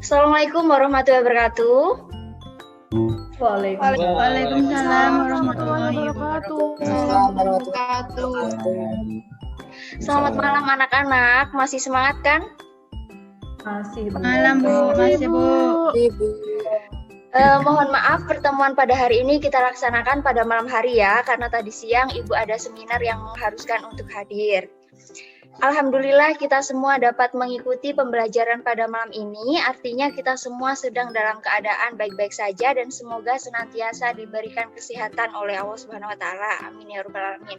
Assalamualaikum warahmatullahi wabarakatuh. Waalaikumsalam warahmatullahi wabarakatuh. Selamat malam anak-anak, masih semangat kan? Masih Malam Bu, masih Bu. Mohon maaf pertemuan pada hari ini kita laksanakan pada malam hari ya, karena tadi siang Ibu ada seminar yang mengharuskan untuk hadir. Alhamdulillah kita semua dapat mengikuti pembelajaran pada malam ini, artinya kita semua sedang dalam keadaan baik-baik saja dan semoga senantiasa diberikan kesehatan oleh Allah Subhanahu wa taala. Amin ya rabbal alamin.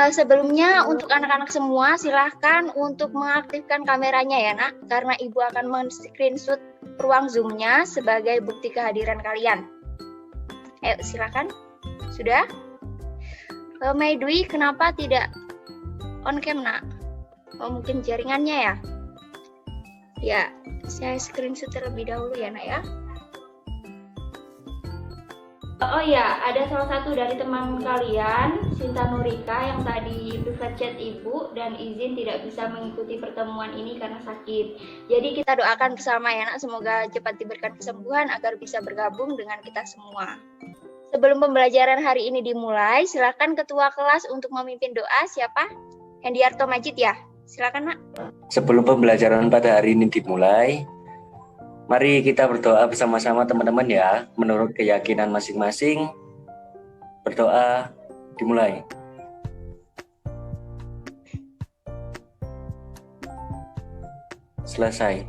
Sebelumnya untuk anak-anak semua silahkan untuk mengaktifkan kameranya ya nak, karena Ibu akan men-screenshot ruang Zoom-nya sebagai bukti kehadiran kalian. Ayo silakan. Sudah? Mei Dwi, kenapa tidak on cam nak? Oh mungkin jaringannya ya? Ya, saya screenshot terlebih dahulu ya nak ya. Oh ya, ada salah satu dari teman kalian, Sinta Nurika, yang tadi private chat Ibu dan izin tidak bisa mengikuti pertemuan ini karena sakit. Jadi kita doakan bersama ya nak, semoga cepat diberikan kesembuhan agar bisa bergabung dengan kita semua. Sebelum pembelajaran hari ini dimulai, silakan ketua kelas untuk memimpin doa. Siapa? Hendiarto Majid ya? Silakan nak. Sebelum pembelajaran pada hari ini dimulai, mari kita berdoa bersama-sama teman-teman ya, menurut keyakinan masing-masing. Berdoa dimulai. Selesai.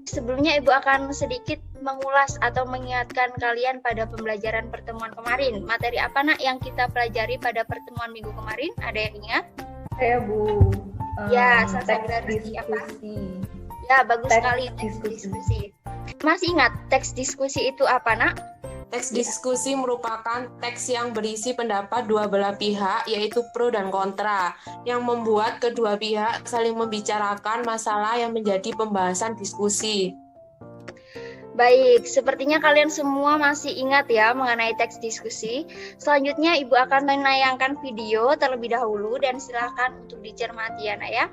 Sebelumnya Ibu akan sedikit mengulas atau mengingatkan kalian pada pembelajaran pertemuan kemarin. Materi apa nak yang kita pelajari pada pertemuan minggu kemarin? Ada yang ingat? Saya Bu. Ya, teks diskusi apa? diskusi. Ya, bagus Teks sekali teks diskusi. diskusi. Masih ingat teks diskusi itu apa nak? Teks diskusi merupakan teks yang berisi pendapat dua belah pihak, yaitu pro dan kontra, yang membuat kedua pihak saling membicarakan masalah yang menjadi pembahasan diskusi. Baik, sepertinya kalian semua masih ingat ya mengenai teks diskusi. Selanjutnya Ibu akan menayangkan video terlebih dahulu dan silakan untuk dicermati ya nak ya.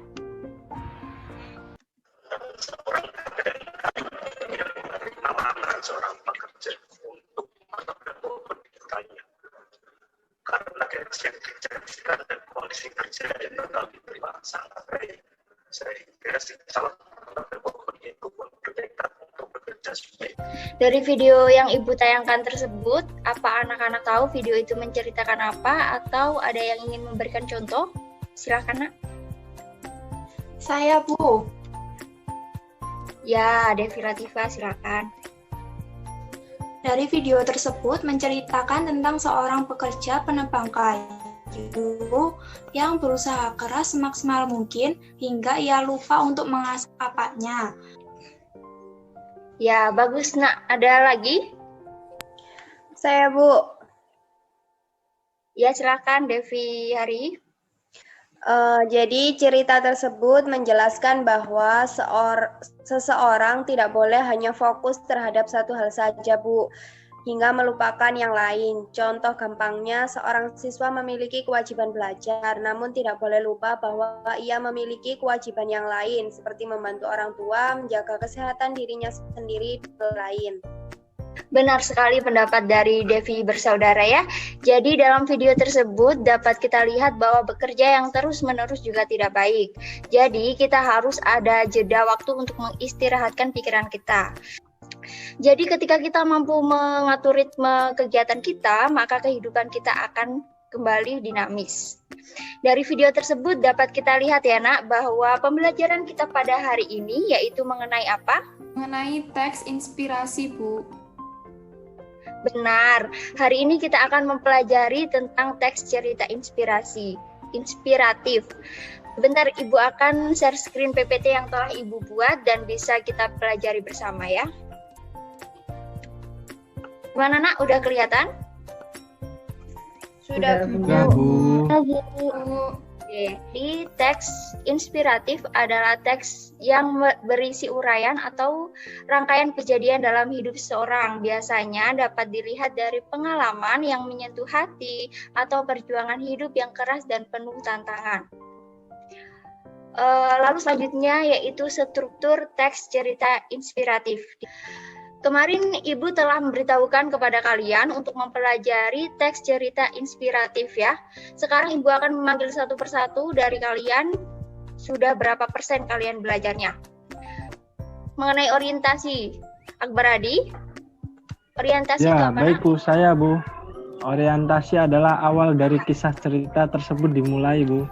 Seorang pekerja untuk bertanya karena gaji yang dijanjikan dan kondisi kerja yang tetap diterima sangat baik sehingga salah satu pokoknya itu pun bertekad untuk bekerja sebaik. Dari video yang Ibu tayangkan tersebut, apa anak-anak tahu video itu menceritakan apa atau ada yang ingin memberikan contoh? Silakan nak. Saya Bu. Ya, Devi Latifah silakan. Dari video tersebut menceritakan tentang seorang pekerja penebang kayu yang berusaha keras semaksimal mungkin hingga ia lupa untuk mengasah kapaknya. Ya, bagus nak. Ada lagi? Saya Bu. Ya, silakan Devi Hari. Jadi cerita tersebut menjelaskan bahwa seseorang tidak boleh hanya fokus terhadap satu hal saja, Bu, hingga melupakan yang lain. Contoh gampangnya, seorang siswa memiliki kewajiban belajar, namun tidak boleh lupa bahwa ia memiliki kewajiban yang lain, seperti membantu orang tua, menjaga kesehatan dirinya sendiri, dan lain. Benar sekali pendapat dari Devi bersaudara ya. Jadi dalam video tersebut dapat kita lihat bahwa bekerja yang terus-menerus juga tidak baik. Jadi kita harus ada jeda waktu untuk mengistirahatkan pikiran kita. Jadi ketika kita mampu mengatur ritme kegiatan kita, maka kehidupan kita akan kembali dinamis. Dari video tersebut dapat kita lihat ya nak, bahwa pembelajaran kita pada hari ini yaitu mengenai apa? Mengenai teks inspirasi, Bu. Benar, hari ini kita akan mempelajari tentang teks cerita inspiratif. Bentar, Ibu akan share screen PPT yang telah Ibu buat dan bisa kita pelajari bersama ya. Gimana nak, udah kelihatan? Sudah Bu. Jadi teks inspiratif adalah teks yang berisi uraian atau rangkaian kejadian dalam hidup seseorang. Biasanya dapat dilihat dari pengalaman yang menyentuh hati atau perjuangan hidup yang keras dan penuh tantangan. Lalu selanjutnya yaitu struktur teks cerita inspiratif. Kemarin Ibu telah memberitahukan kepada kalian untuk mempelajari teks cerita inspiratif ya. Sekarang Ibu akan memanggil satu persatu dari kalian. Sudah berapa persen kalian belajarnya? Mengenai orientasi, Akbar Adi, orientasi itu Ya, apa? baik Bu, saya Bu. Orientasi adalah awal dari kisah cerita tersebut dimulai Bu.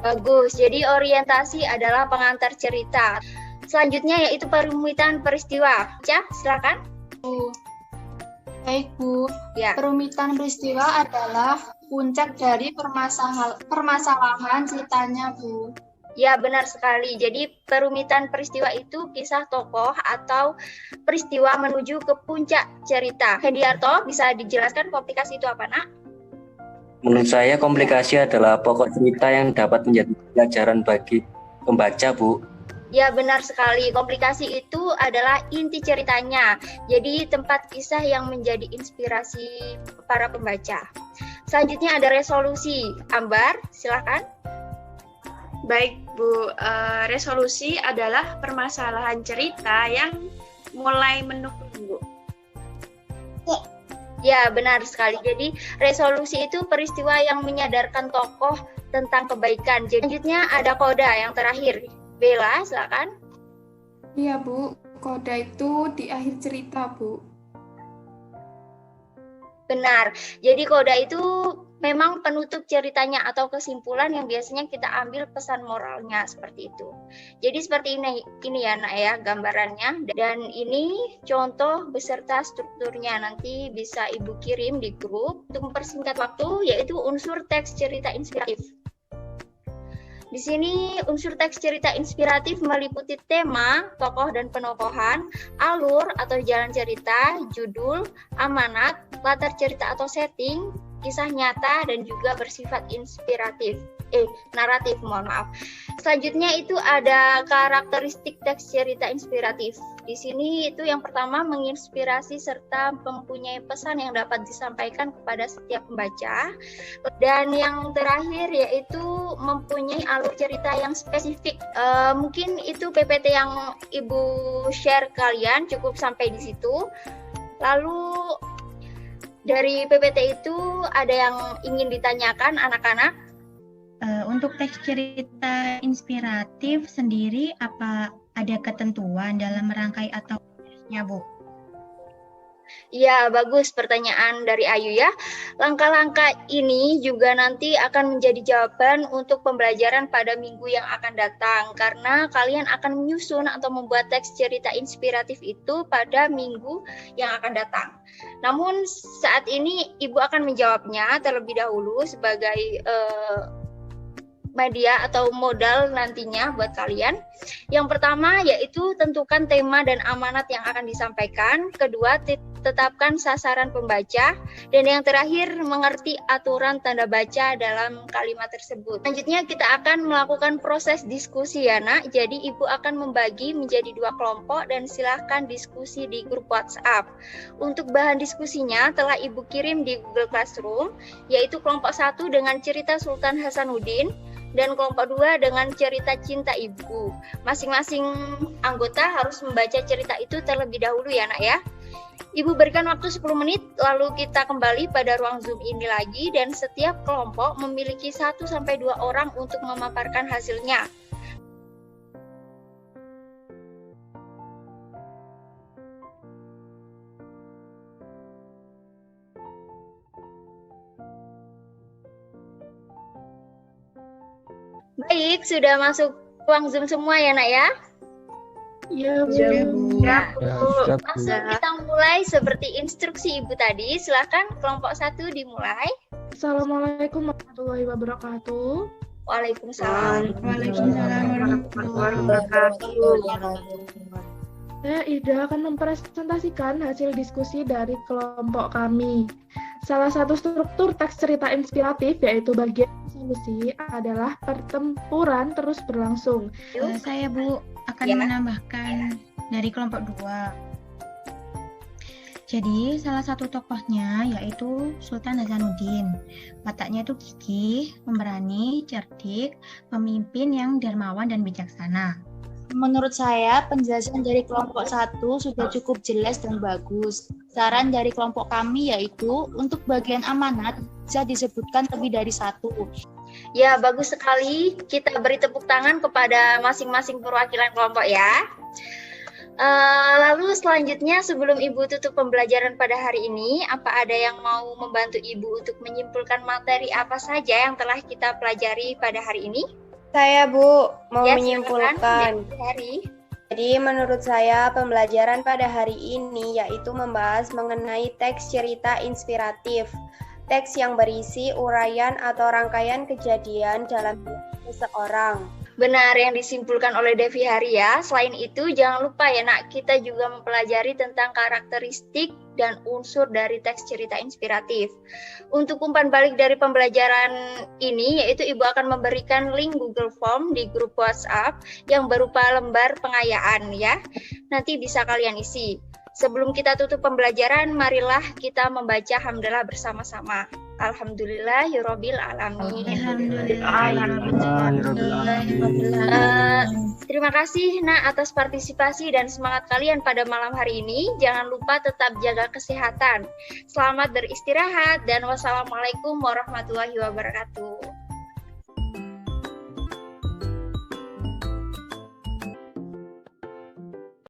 Bagus, jadi orientasi adalah pengantar cerita. Selanjutnya yaitu perumitan peristiwa. Ya, silakan. Baik, Bu. Ya. Perumitan peristiwa adalah puncak dari permasalahan ceritanya, Bu. Ya, benar sekali. Jadi perumitan peristiwa itu kisah tokoh atau peristiwa menuju ke puncak cerita. Hendiarto, bisa dijelaskan komplikasi itu apa, Nak? Menurut saya komplikasi adalah pokok cerita yang dapat menjadi pelajaran bagi pembaca, Bu. Ya, benar sekali. Komplikasi itu adalah inti ceritanya. Jadi tempat kisah yang menjadi inspirasi para pembaca. Selanjutnya ada resolusi. Ambar, silakan. Baik, Bu. Resolusi adalah permasalahan cerita yang mulai menukar, Bu. Ya, benar sekali. Jadi resolusi itu peristiwa yang menyadarkan tokoh tentang kebaikan. Jadi, selanjutnya ada koda yang terakhir. Bella, silakan. Iya, Bu. Koda itu di akhir cerita, Bu. Benar. Jadi koda itu memang penutup ceritanya atau kesimpulan yang biasanya kita ambil pesan moralnya seperti itu. Jadi seperti ini ya, Nak ya, gambarannya. Dan ini contoh beserta strukturnya, nanti bisa Ibu kirim di grup. Untuk mempersingkat waktu, yaitu unsur teks cerita inspiratif. Di sini unsur teks cerita inspiratif meliputi tema, tokoh dan penokohan, alur atau jalan cerita, judul, amanat, latar cerita atau setting, kisah nyata, dan juga bersifat naratif, mohon maaf. Selanjutnya itu ada karakteristik teks cerita inspiratif. Di sini itu yang pertama menginspirasi serta mempunyai pesan yang dapat disampaikan kepada setiap pembaca. Dan yang terakhir yaitu mempunyai alur cerita yang spesifik. Mungkin itu PPT yang Ibu share kalian, cukup sampai di situ. Lalu dari PPT itu ada yang ingin ditanyakan anak-anak? Untuk teks cerita inspiratif sendiri, apa ada ketentuan dalam merangkai atau prosesnya, Bu? Ya, bagus pertanyaan dari Ayu ya. Langkah-langkah ini juga nanti akan menjadi jawaban untuk pembelajaran pada minggu yang akan datang. Karena kalian akan menyusun atau membuat teks cerita inspiratif itu pada minggu yang akan datang. Namun saat ini Ibu akan menjawabnya terlebih dahulu sebagai media atau modal nantinya buat kalian. Yang pertama yaitu tentukan tema dan amanat yang akan disampaikan. Kedua, tetapkan sasaran pembaca. Dan yang terakhir, mengerti aturan tanda baca dalam kalimat tersebut. Selanjutnya kita akan melakukan proses diskusi ya, Nak. Jadi Ibu akan membagi menjadi 2 kelompok dan silahkan diskusi di grup WhatsApp. Untuk bahan diskusinya telah Ibu kirim di Google Classroom, yaitu kelompok 1 dengan cerita Sultan Hasanuddin, dan kelompok 2 dengan cerita Cinta Ibu. Masing-masing anggota harus membaca cerita itu terlebih dahulu ya, Nak ya. Ibu berikan waktu 10 menit, lalu kita kembali pada ruang Zoom ini lagi, dan setiap kelompok memiliki 1-2 orang untuk memaparkan hasilnya. Baik, sudah masuk ruang Zoom semua ya, Nak ya? Iya, Bu. Langsung kita mulai seperti instruksi Ibu tadi. Silakan kelompok 1 dimulai. Assalamualaikum warahmatullahi wabarakatuh. Waalaikumsalam. Waalaikumsalam warahmatullahi wabarakatuh. Saya Ida akan mempresentasikan hasil diskusi dari kelompok kami. Salah satu struktur teks cerita inspiratif yaitu bagian solusi adalah pertempuran terus berlangsung. Saya Bu akan menambahkan dari kelompok 2. Jadi salah satu tokohnya yaitu Sultan Hasanuddin. Wataknya itu gigih, pemberani, cerdik, pemimpin yang dermawan dan bijaksana. Menurut saya, penjelasan dari kelompok 1 sudah cukup jelas dan bagus. Saran dari kelompok kami yaitu untuk bagian amanat bisa disebutkan lebih dari 1. Ya, bagus sekali. Kita beri tepuk tangan kepada masing-masing perwakilan kelompok ya. Lalu selanjutnya sebelum Ibu tutup pembelajaran pada hari ini, apa ada yang mau membantu Ibu untuk menyimpulkan materi apa saja yang telah kita pelajari pada hari ini? Saya, Bu, mau Ya, menyimpulkan. Hari. Jadi menurut saya pembelajaran pada hari ini yaitu membahas mengenai teks cerita inspiratif. Teks yang berisi uraian atau rangkaian kejadian dalam hidup seseorang. Benar yang disimpulkan oleh Devi Hari ya. Selain itu jangan lupa ya nak, kita juga mempelajari tentang karakteristik dan unsur dari teks cerita inspiratif. Untuk umpan balik dari pembelajaran ini yaitu Ibu akan memberikan link Google Form di grup WhatsApp yang berupa lembar pengayaan ya. Nanti bisa kalian isi. Sebelum kita tutup pembelajaran, marilah kita membaca hamdalah bersama-sama. Alhamdulillahirabbil alamin. Terima kasih Nak atas partisipasi dan semangat kalian pada malam hari ini. Jangan lupa tetap jaga kesehatan. Selamat beristirahat dan wassalamualaikum warahmatullahi wabarakatuh.